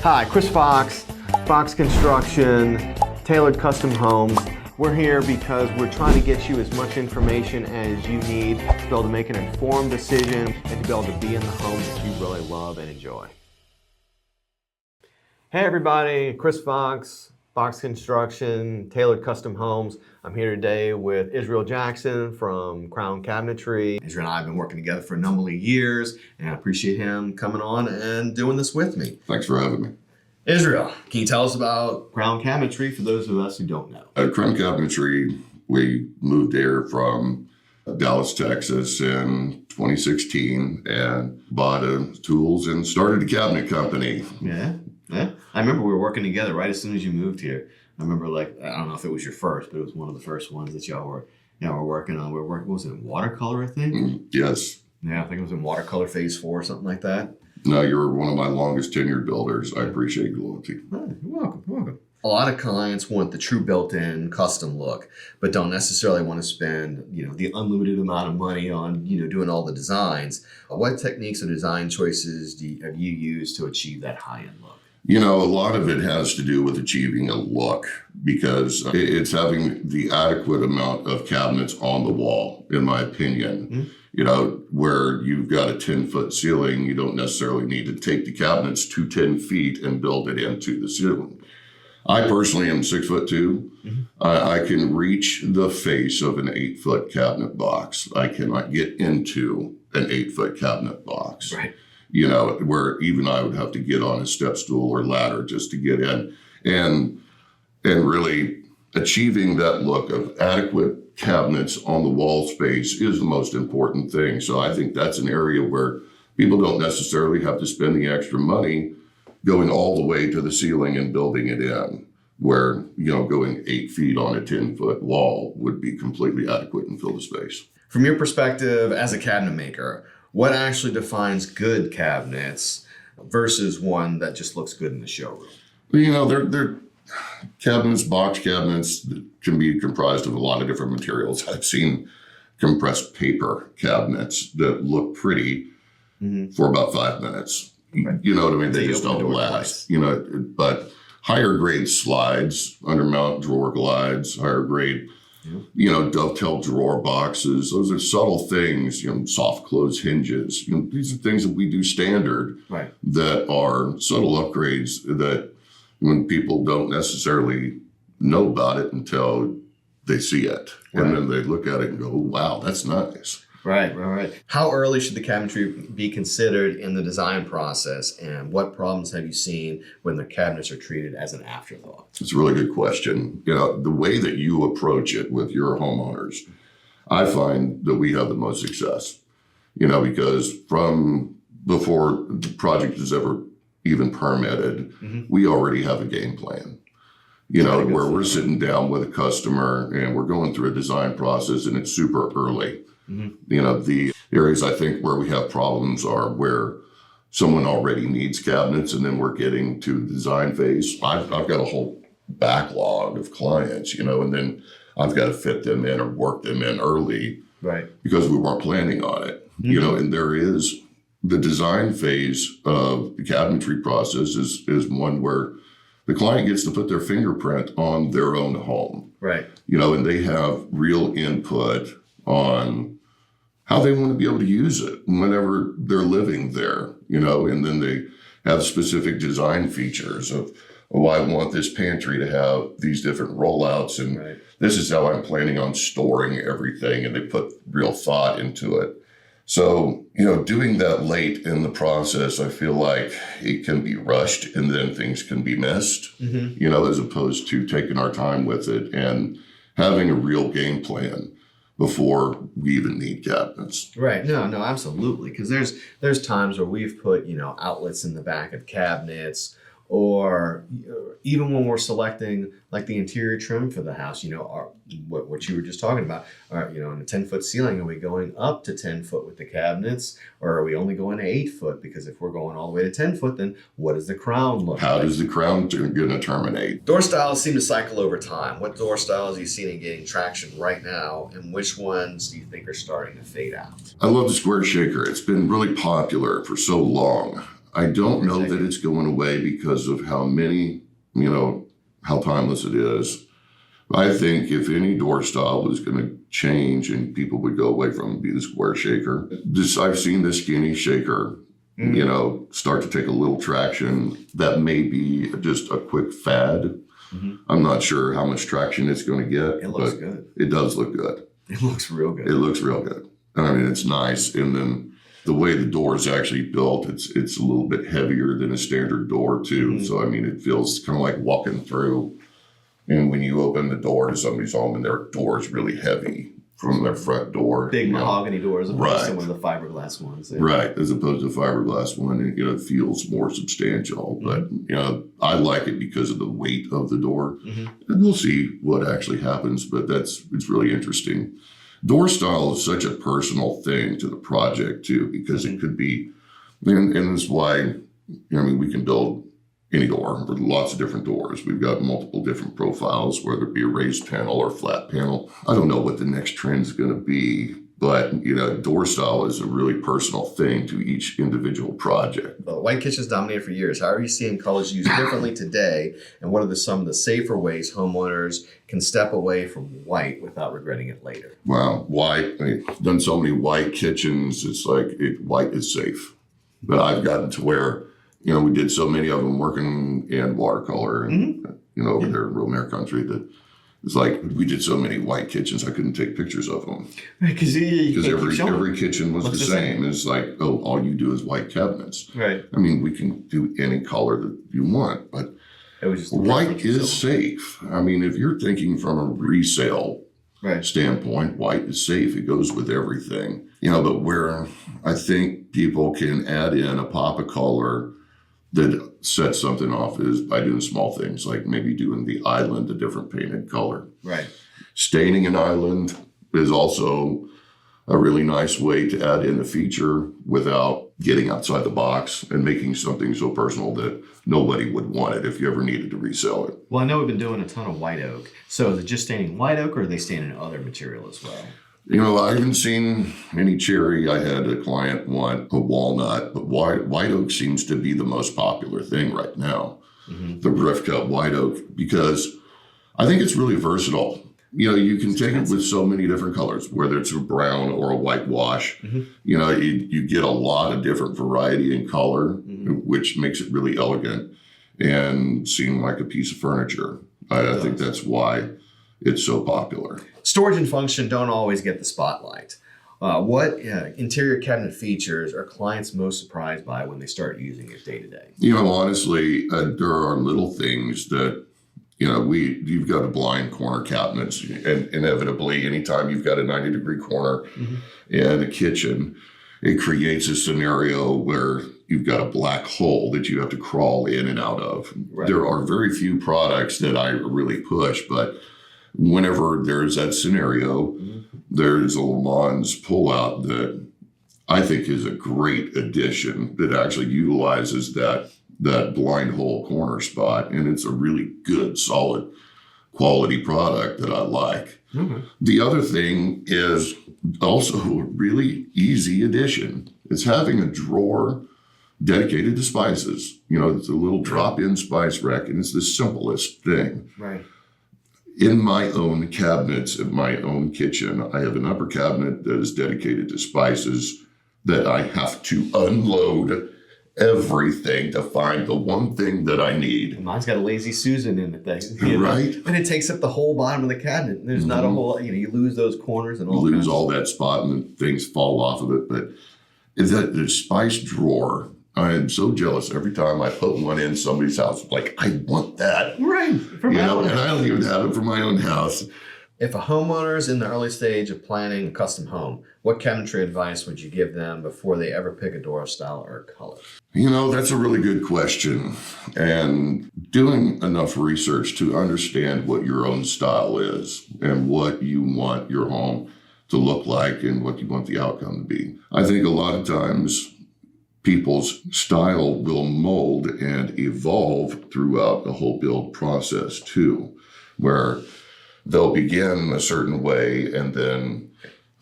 Hi, Chris Fox, Fox Construction, Tailored Custom Homes. We're here because we're trying to get you as much information as you need to be able to make an informed decision and to be able to be in the home that you really love and enjoy. Hey everybody, Chris Fox, Fox Construction, Tailored Custom Homes. I'm here today with Israel Jackson from Crown Cabinetry. Israel and I have been working together for a number of years, and I appreciate him coming on and doing this with me. Thanks for having me. Israel, can you tell us about Crown Cabinetry for those of us who don't know? At Crown Cabinetry, we moved here from Dallas, Texas in 2016 and bought tools and started a cabinet company. Yeah. I remember we were working together right as soon as you moved here. I remember, I don't know if it was your first, but it was one of the first ones that y'all were working on. What was it, watercolor, I think? Yes. Yeah, I think it was in watercolor phase 4 or something like that. No, you were one of my longest tenured builders. I appreciate your loyalty. Oh, you're welcome. A lot of clients want the true built-in custom look, but don't necessarily want to spend, the unlimited amount of money on, doing all the designs. What techniques or design choices have you used to achieve that high-end look? A lot of it has to do with achieving a look because it's having the adequate amount of cabinets on the wall, in my opinion. Mm-hmm. Where you've got a 10-foot ceiling, you don't necessarily need to take the cabinets to 10 feet and build it into the ceiling. I personally am 6'2". Mm-hmm. I can reach the face of an 8-foot cabinet box. I cannot get into an 8-foot cabinet box. Right. Where even I would have to get on a step stool or ladder just to get in. And really achieving that look of adequate cabinets on the wall space is the most important thing. So I think that's an area where people don't necessarily have to spend the extra money going all the way to the ceiling and building it in, where, going 8 feet on a 10-foot wall would be completely adequate and fill the space. From your perspective as a cabinet maker, what actually defines good cabinets versus one that just looks good in the showroom? They're cabinets, box cabinets that can be comprised of a lot of different materials. I've seen compressed paper cabinets that look pretty for about 5 minutes. Right. You know what I mean? They just don't last. But higher grade slides, undermount drawer glides, higher grade, dovetail drawer boxes. Those are subtle things. Soft close hinges. These are things that we do standard. Right. That are subtle upgrades that when people don't necessarily know about it until they see it, and then they look at it and go, oh, "Wow, that's nice." Right. How early should the cabinetry be considered in the design process, and what problems have you seen when the cabinets are treated as an afterthought? It's a really good question. The way that you approach it with your homeowners, I find that we have the most success, because from before the project is ever even permitted, we already have a game plan. Where we're sitting down with a customer and we're going through a design process and it's super early. The areas I think where we have problems are where someone already needs cabinets and then we're getting to the design phase. I've got a whole backlog of clients, and then I've got to fit them in or work them in early, right? Because we weren't planning on it, and there is the design phase of the cabinetry process is one where the client gets to put their fingerprint on their own home, right? And they have real input on how they want to be able to use it whenever they're living there, and then they have specific design features of, oh, I want this pantry to have these different rollouts, and this is how I'm planning on storing everything, and they put real thought into it. So, doing that late in the process, I feel like it can be rushed and then things can be missed, as opposed to taking our time with it and having a real game plan before we even need cabinets. Right. No, absolutely. Because there's times where we've put, outlets in the back of cabinets, or even when we're selecting like the interior trim for the house, what you were just talking about, on a 10-foot ceiling, are we going up to 10 foot with the cabinets, or are we only going to 8 foot? Because if we're going all the way to 10 foot, then what does the crown look like? How does the crown going to terminate? Door styles seem to cycle over time. What door styles are you seeing gaining traction right now, and which ones do you think are starting to fade out? I love the square shaker. It's been really popular for so long. I don't know that it's going away because of how many, how timeless it is. I think if any door style was going to change and people would go away from it, be the square shaker. I've seen the skinny shaker, start to take a little traction. That may be just a quick fad. I'm not sure how much traction it's going to get. It looks good. It does look good. It looks real good. It looks real good. I mean, it's nice. And then the way the door is actually built, it's a little bit heavier than a standard door too. So, I mean, it feels kind of like walking through. And when you open the door to somebody's home and their door is really heavy from their front door. Big mahogany doors as opposed to one of the fiberglass ones. Yeah. Right, as opposed to a fiberglass one, it feels more substantial. But, I like it because of the weight of the door. And we'll see what actually happens, but it's really interesting. Door style is such a personal thing to the project too, because it could be, and that's why, we can build any door, or lots of different doors. We've got multiple different profiles, whether it be a raised panel or flat panel. I don't know what the next trend is going to be, but door style is a really personal thing to each individual project. But white kitchens dominated for years. How are you seeing colors used differently today? And what are some of the safer ways homeowners can step away from white without regretting it later? Wow, white. I've done so many white kitchens. It's like white is safe. But I've gotten to where we did so many of them working in watercolor and, over there in Romare country that it's like we did so many white kitchens, I couldn't take pictures of them. Because every kitchen was the same. It's like, all you do is white cabinets. Right. I mean, we can do any color that you want, but white is safe. I mean, if you're thinking from a resale standpoint, white is safe. It goes with everything. But where I think people can add in a pop of color that sets something off is by doing small things, like maybe doing the island a different painted color. Right. Staining an island is also a really nice way to add in a feature without getting outside the box and making something so personal that nobody would want it if you ever needed to resell it. Well, I know we've been doing a ton of white oak. So is it just staining white oak, or are they staining other material as well? I haven't seen any cherry. I had a client want a walnut, but white oak seems to be the most popular thing right now. The rift cut white oak, because I think it's really versatile. You can take it with so many different colors, whether it's a brown or a whitewash. You get a lot of different variety in color, which makes it really elegant and seem like a piece of furniture. I think that's why it's so popular. Storage and function don't always get the spotlight. What interior cabinet features are clients most surprised by when they start using it day to day? Honestly, there are little things that, you've got a blind corner cabinets, and inevitably, anytime you've got a 90-degree corner in a kitchen, it creates a scenario where you've got a black hole that you have to crawl in and out of. Right. There are very few products that I really push, but whenever there's that scenario, there's a Le Mans pullout that I think is a great addition that actually utilizes that blind hole corner spot. And it's a really good, solid quality product that I like. The other thing is also a really easy addition. It's having a drawer dedicated to spices. It's a little drop-in spice rack, and it's the simplest thing. Right. In my own cabinets, in my own kitchen, I have an upper cabinet that is dedicated to spices that I have to unload everything to find the one thing that I need. Mine's got a Lazy Susan in the thing. Right. And it takes up the whole bottom of the cabinet. And there's not a whole, you lose those corners and all that. You lose all that spot and then things fall off of it. But the spice drawer, I am so jealous every time I put one in somebody's house. Like, I want that. Right. And I don't even have it for my own house. If a homeowner is in the early stage of planning a custom home, what cabinetry advice would you give them before they ever pick a door style or color? That's a really good question. And doing enough research to understand what your own style is and what you want your home to look like and what you want the outcome to be. I think a lot of times people's style will mold and evolve throughout the whole build process too, where they'll begin a certain way and then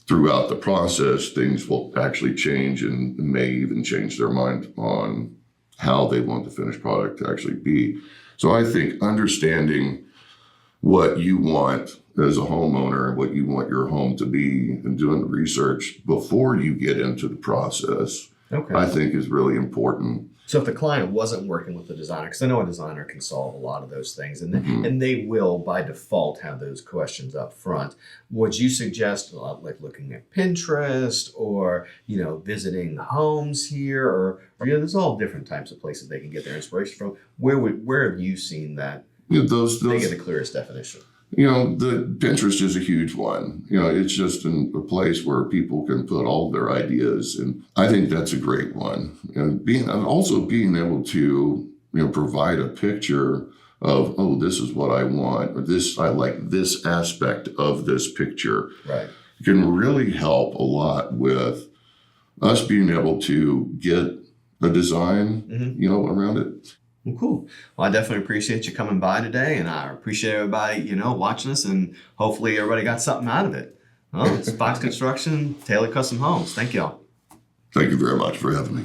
throughout the process, things will actually change and may even change their mind on how they want the finished product to actually be. So I think understanding what you want as a homeowner and what you want your home to be and doing the research before you get into the process, Okay. I think is really important. So if the client wasn't working with the designer, because I know a designer can solve a lot of those things, and Mhm. and they will by default have those questions up front. Would you suggest like looking at Pinterest or visiting homes here, or there's all different types of places they can get their inspiration from? Where have you seen that Those they get the clearest definition? The Pinterest is a huge one. It's just a place where people can put all their ideas, and I think that's a great one. And also being able to provide a picture of, oh, this is what I want, or this, I like this aspect of this picture. Right. Can really help a lot with us being able to get a design, around it. Well, cool. Well, I definitely appreciate you coming by today, and I appreciate everybody, watching us, and hopefully everybody got something out of it. Well, it's Fox Construction, Taylor Custom Homes. Thank y'all. Thank you very much for having me.